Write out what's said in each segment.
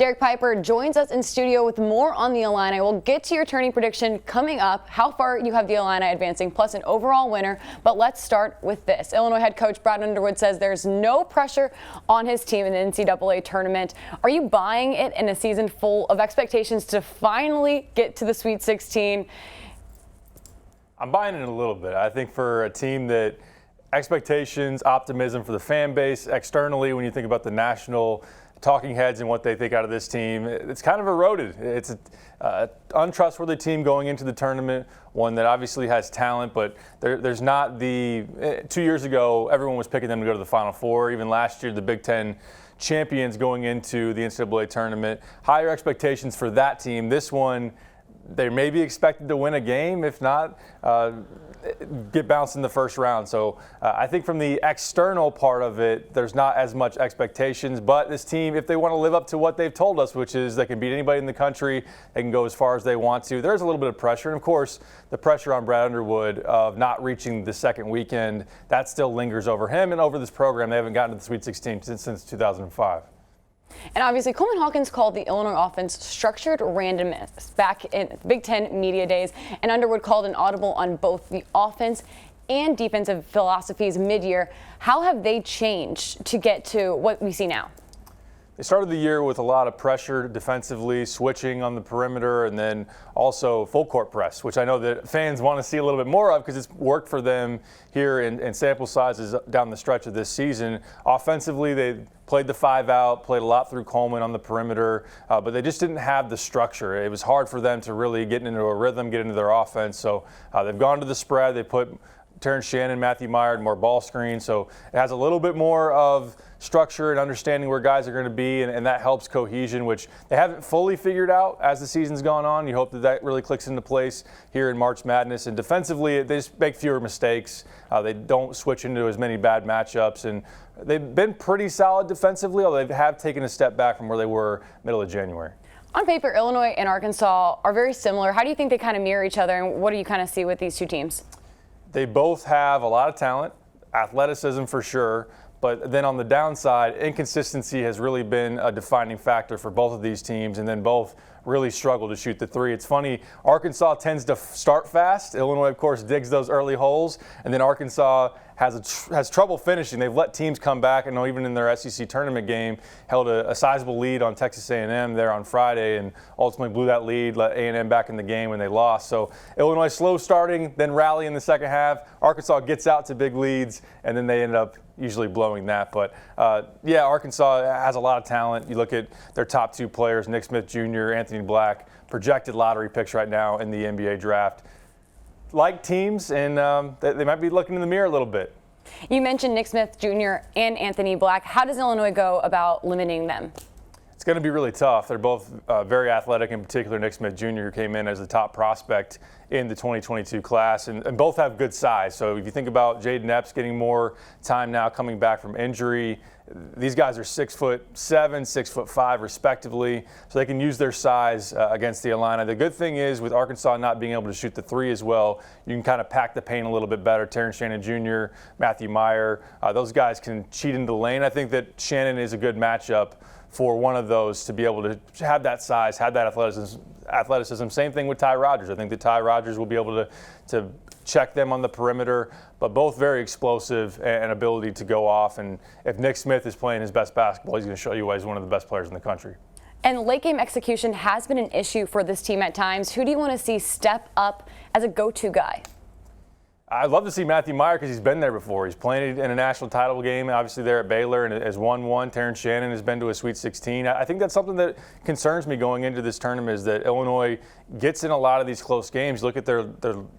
Derek Piper joins us in studio with more on the Illini. We'll get to your tourney prediction coming up, how far you have the Illini advancing, plus an overall winner. But let's start with this. Illinois head coach Brad Underwood says there's no pressure on his team in the NCAA tournament. Are you buying it in a season full of expectations to finally get to the Sweet 16? I'm buying it a little bit. I think for a team that expectations, optimism for the fan base, externally, when you think about the national talking heads and what they think out of this team, it's kind of eroded. It's an untrustworthy team going into the tournament, one that obviously has talent, but there's not the 2 years ago, everyone was picking them to go to the Final Four. Even last year, the Big Ten champions going into the NCAA tournament. Higher expectations for that team. This one, they may be expected to win a game, if not get bounced in the first round. So I think from the external part of it, there's not as much expectations. But this team, if they want to live up to what they've told us, which is they can beat anybody in the country, they can go as far as they want to, there's a little bit of pressure. And, of course, the pressure on Brad Underwood of not reaching the second weekend, that still lingers over him and over this program. They haven't gotten to the Sweet 16 since 2005. And obviously, Coleman Hawkins called the Illinois offense structured randomness back in Big Ten media days, and Underwood called an audible on both the offense and defensive philosophies mid-year. How have they changed to get to what we see now? They started the year with a lot of pressure defensively, switching on the perimeter, and then also full court press, which I know that fans want to see a little bit more of because it's worked for them here in sample sizes down the stretch of this season. Offensively, they played the 5 out, played a lot through Coleman on the perimeter, but they just didn't have the structure. It was hard for them to really get into a rhythm, get into their offense. So they've gone to the spread. They put Terrence Shannon, Matthew Meyer, more ball screens. So it has a little bit more of structure and understanding where guys are going to be, and that helps cohesion, which they haven't fully figured out as the season's gone on. You hope that really clicks into place here in March Madness. And defensively, they just make fewer mistakes. They don't switch into as many bad matchups, and they've been pretty solid defensively, although they have taken a step back from where they were middle of January. On paper, Illinois and Arkansas are very similar. How do you think they kind of mirror each other, and what do you kind of see with these two teams? They both have a lot of talent, athleticism for sure, but then on the downside, inconsistency has really been a defining factor for both of these teams, and then both really struggle to shoot the three. It's funny, Arkansas tends to start fast. Illinois, of course, digs those early holes, and then Arkansas has trouble finishing. They've let teams come back. I know even in their SEC tournament game, held a sizable lead on Texas A&M there on Friday and ultimately blew that lead, let A&M back in the game when they lost. So Illinois slow starting, then rally in the second half. Arkansas gets out to big leads, and then they end up usually blowing that. But, yeah, Arkansas has a lot of talent. You look at their top two players, Nick Smith Jr., Anthony Black, projected lottery picks right now in the NBA draft. Like teams, and they might be looking in the mirror a little bit. You mentioned Nick Smith Jr. and Anthony Black. How does Illinois go about limiting them? It's going to be really tough. They're both very athletic, in particular Nick Smith Jr., who came in as the top prospect in the 2022 class, and both have good size. So if you think about Jaden Epps getting more time now coming back from injury, these guys are 6'7", 6'5", respectively, so they can use their size against the Illini. The good thing is with Arkansas not being able to shoot the three as well, you can kind of pack the paint a little bit better. Terrence Shannon Jr., Matthew Meyer, those guys can cheat into the lane. I think that Shannon is a good matchup for one of those to be able to have that size, have that athleticism. Same thing with Ty Rodgers. I think that Ty Rodgers will be able to check them on the perimeter, but both very explosive and ability to go off. And if Nick Smith is playing his best basketball, he's going to show you why he's one of the best players in the country. And late game execution has been an issue for this team at times. Who do you want to see step up as a go-to guy? I'd love to see Matthew Meyer because he's been there before. He's played in a national title game, obviously there at Baylor, and has won one. Terrence Shannon has been to a Sweet 16. I think that's something that concerns me going into this tournament is that Illinois gets in a lot of these close games. Look at their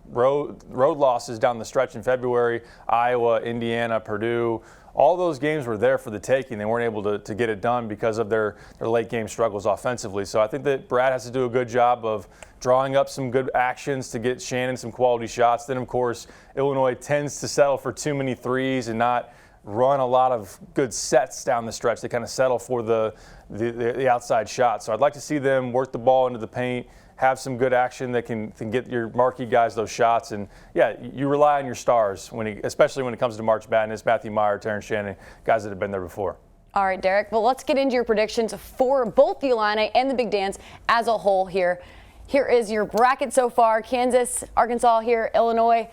road losses down the stretch in February, Iowa, Indiana, Purdue. All those games were there for the taking. They weren't able to get it done because of their late game struggles offensively. So I think that Brad has to do a good job of drawing up some good actions to get Shannon some quality shots. Then, of course, Illinois tends to settle for too many threes and not run a lot of good sets down the stretch. They kind of settle for the outside shot. So I'd like to see them work the ball into the paint, have some good action that can get your marquee guys those shots. And, yeah, you rely on your stars, especially when it comes to March Madness, Matthew Meyer, Terrence Shannon, guys that have been there before. All right, Derek. Well, let's get into your predictions for both the Illini and the Big Dance as a whole here. Here is your bracket so far. Kansas, Arkansas here, Illinois.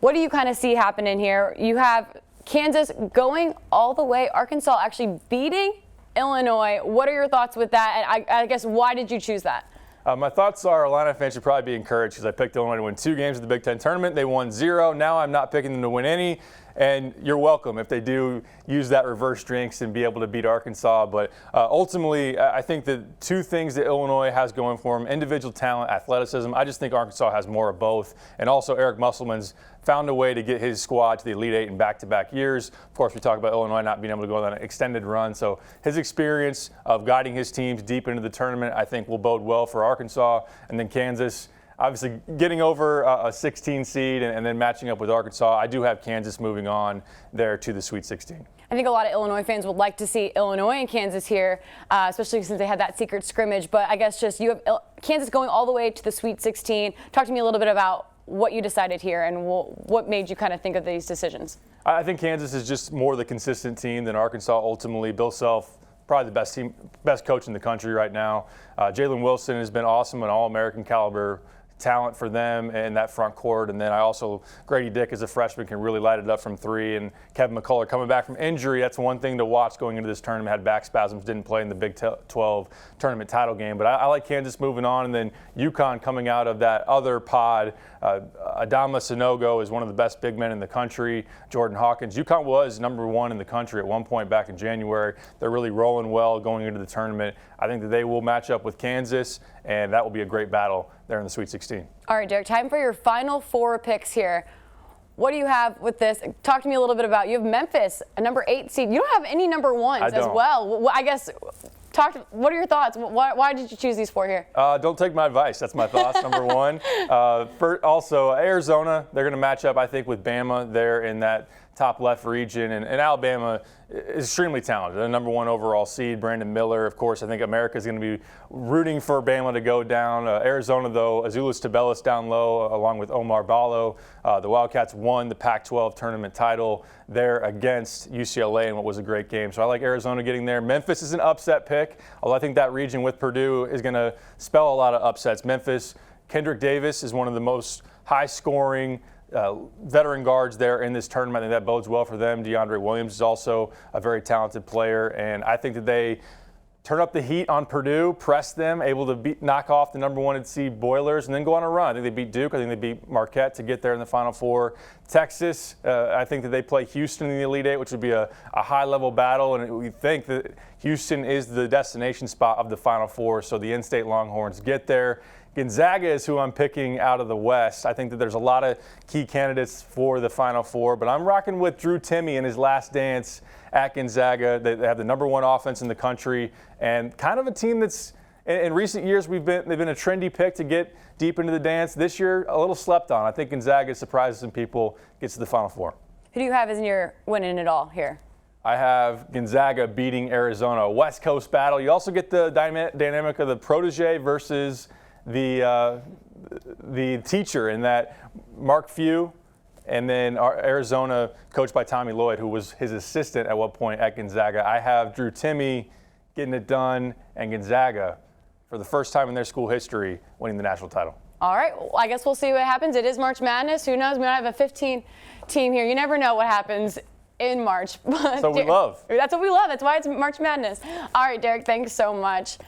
What do you kind of see happening here? You have Kansas going all the way, Arkansas actually beating Illinois. What are your thoughts with that? And I guess, why did you choose that? My thoughts are Illini fans should probably be encouraged because I picked Illinois to win 2 games of the Big Ten tournament. They won 0. Now I'm not picking them to win any. And you're welcome if they do use that reverse jinx and be able to beat Arkansas. But ultimately, I think the 2 things that Illinois has going for them, individual talent, athleticism. I just think Arkansas has more of both. And also Eric Musselman's found a way to get his squad to the Elite Eight in back-to-back years. Of course, we talk about Illinois not being able to go on an extended run. So his experience of guiding his teams deep into the tournament, I think, will bode well for Arkansas. And then Kansas, obviously getting over a 16 seed and then matching up with Arkansas. I do have Kansas moving on there to the Sweet 16. I think a lot of Illinois fans would like to see Illinois and Kansas here, especially since they had that secret scrimmage. But I guess just you have Kansas going all the way to the Sweet 16. Talk to me a little bit about what you decided here and what made you kind of think of these decisions. I think Kansas is just more the consistent team than Arkansas ultimately. Bill Self, probably the best coach in the country right now. Jalen Wilson has been awesome, an All-American caliber talent for them in that front court. And then Grady Dick as a freshman can really light it up from 3. And Kevin McCullough coming back from injury, that's one thing to watch going into this tournament. Had back spasms, didn't play in the Big 12 tournament title game. But I like Kansas moving on. And then UConn coming out of that other pod. Adama Sanogo is one of the best big men in the country. Jordan Hawkins. UConn was number 1 in the country at one point back in January. They're really rolling well going into the tournament. I think that they will match up with Kansas, and that will be a great battle there in the Sweet 16. All right, Derek, time for your final 4 picks here. What do you have with this? Talk to me a little bit about, you have Memphis, a number 8 seed. You don't have any number 1s as well. I guess, what are your thoughts? Why did you choose these 4 here? Don't take my advice. That's my thoughts, number 1. Also, Arizona, they're going to match up, I think, with Bama there in that top left region. And Alabama is extremely talented. The number 1 overall seed, Brandon Miller. Of course, I think America is going to be rooting for Bama to go down. Arizona, though, Azuolas Tubelis down low, along with Omar Ballo. The Wildcats won the Pac-12 tournament title there against UCLA in what was a great game. So I like Arizona getting there. Memphis is an upset pick, although I think that region with Purdue is going to spell a lot of upsets. Memphis, Kendrick Davis is one of the most high-scoring veteran guards there in this tournament. I think that bodes well for them. DeAndre Williams is also a very talented player, and I think that they turn up the heat on Purdue, press them, able to knock off the number 1 seed Boilers, and then go on a run. I think they beat Duke. I think they beat Marquette to get there in the Final Four. Texas, I think that they play Houston in the Elite Eight, which would be a high-level battle, and we think that Houston is the destination spot of the Final Four, so the in-state Longhorns get there. Gonzaga is who I'm picking out of the West. I think that there's a lot of key candidates for the Final Four, but I'm rocking with Drew Timme in his last dance at Gonzaga. They have the number 1 offense in the country, and kind of a team that's in recent years they've been a trendy pick to get deep into the dance. This year, a little slept on. I think Gonzaga surprises some people, gets to the Final Four. Who do you have as in your winning it all here? I have Gonzaga beating Arizona, a West Coast battle. You also get the dynamic of the protege versus the teacher in that Mark Few, and then Arizona coached by Tommy Lloyd, who was his assistant at one point at Gonzaga. I have Drew Timme getting it done, and Gonzaga, for the first time in their school history, winning the national title. All right, well, I guess we'll see what happens. It is March Madness. Who knows? We might have a 15 team here. You never know what happens in March. But that's what we love. That's what we love. That's why it's March Madness. All right, Derek, thanks so much.